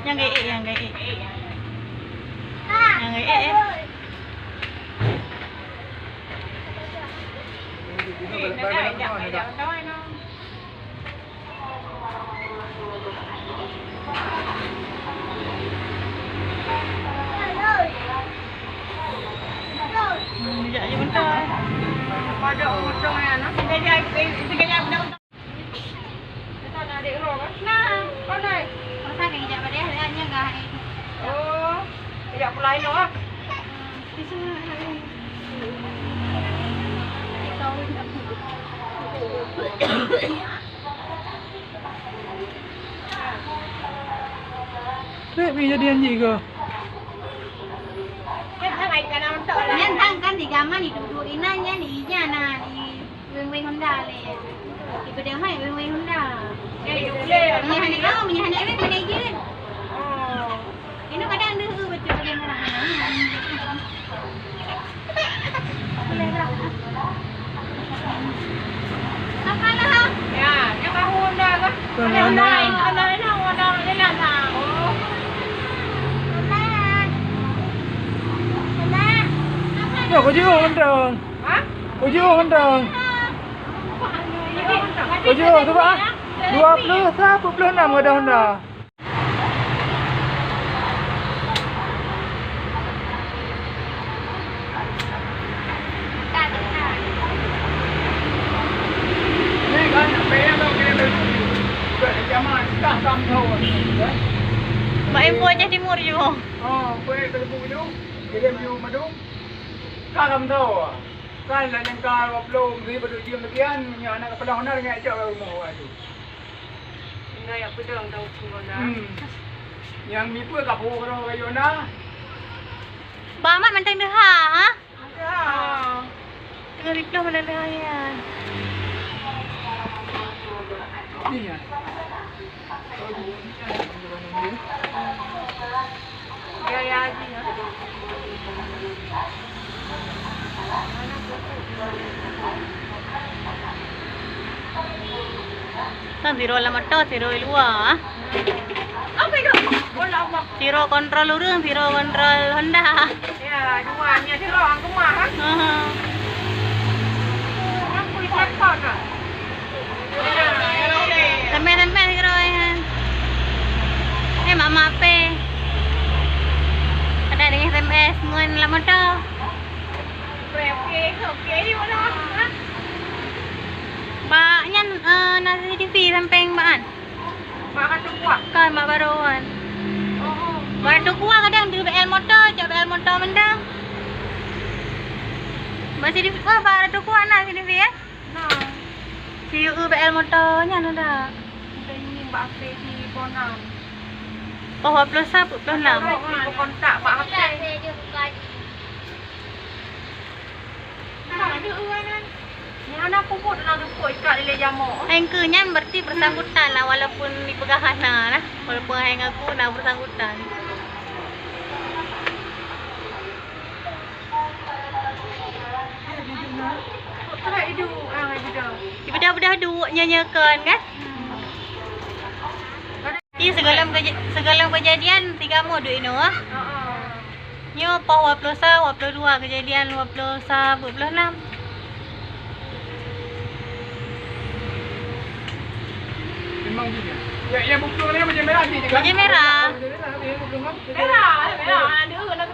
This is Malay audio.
Yang gay yang gay. Yang gay ya. Tidak je bentar. Pada orang yang nak tiga jam dah. Kita nak adik roh kan? Nah, kau naik. Masa ni jap pada hanya enggak. Oh, tidak pulai loh. Di sana hari. Kejadian juga. Nhân tăng kan thì gamma thì đủ đủ ina nhá thì nhà na thì wing Honda le. Thì bây giờ hay wing Honda. Mình hành đâu mình hành ấy bên này chứ. Ini kadang dia betul dia marah. Apa lah? Ya, yang Honda kan. Honda ni lah. Ya, kau jual kendang. Hah? Kau jual kendang. Kau jual tu pak? 26 ada Honda. Ni kan PM tu kena zaman dah tahun. Mak info Aceh Timur je. Boleh telephone tu. Kirim you madu. Karam tahu. Kan yang kau upload ni baru diam sekian, yang anak kepala Honda dengan ajak rumah tu. Enggak ya pedang tahu Honda. Yang mipu kat puru kalau kayu Honda. Ba mat mentang dah ha? Ya. Tengah reply mana dah ya. Ni ya. Ya aji ya. Kan zero lah mata, zero luar. Apa itu? Bola apa? Zero kontrol urang, zero kontrol Honda. Ya, duanya zero angku mah kan? Aku ikut kan. Sampai zero kan. Mama pe. Ada dengan SMS ngun lah mata. Okey di mana? Baknya nasi TV samping baan. Makan tu kuah. Kan mak baruan. Oh. Baru tu kuah kadang di BL motor, cak BL motor mendang. Masih di baru tu kuah nasi TV ya? Nah. Si BL motornya ada. Ini Mbak Fe di Bonang. Oh, plus apa? Plus 6. Kontak Mbak Fe. Mana aku pun nak dukuk ikat di jamuk. Hangkernya berarti bersangkutan lah walaupun di pegangan lah. Walaupun hang aku nak bersangkutan. Tak hidup Ibadah-ibadah duk nyanyikan kan? Ini segala kejadian 3 mo duit no ah. Nyo pau 22 kejadian 26. Memang dia. Yang buku ni macam merah ni. Macam merah. Merah. Merah. Ada nak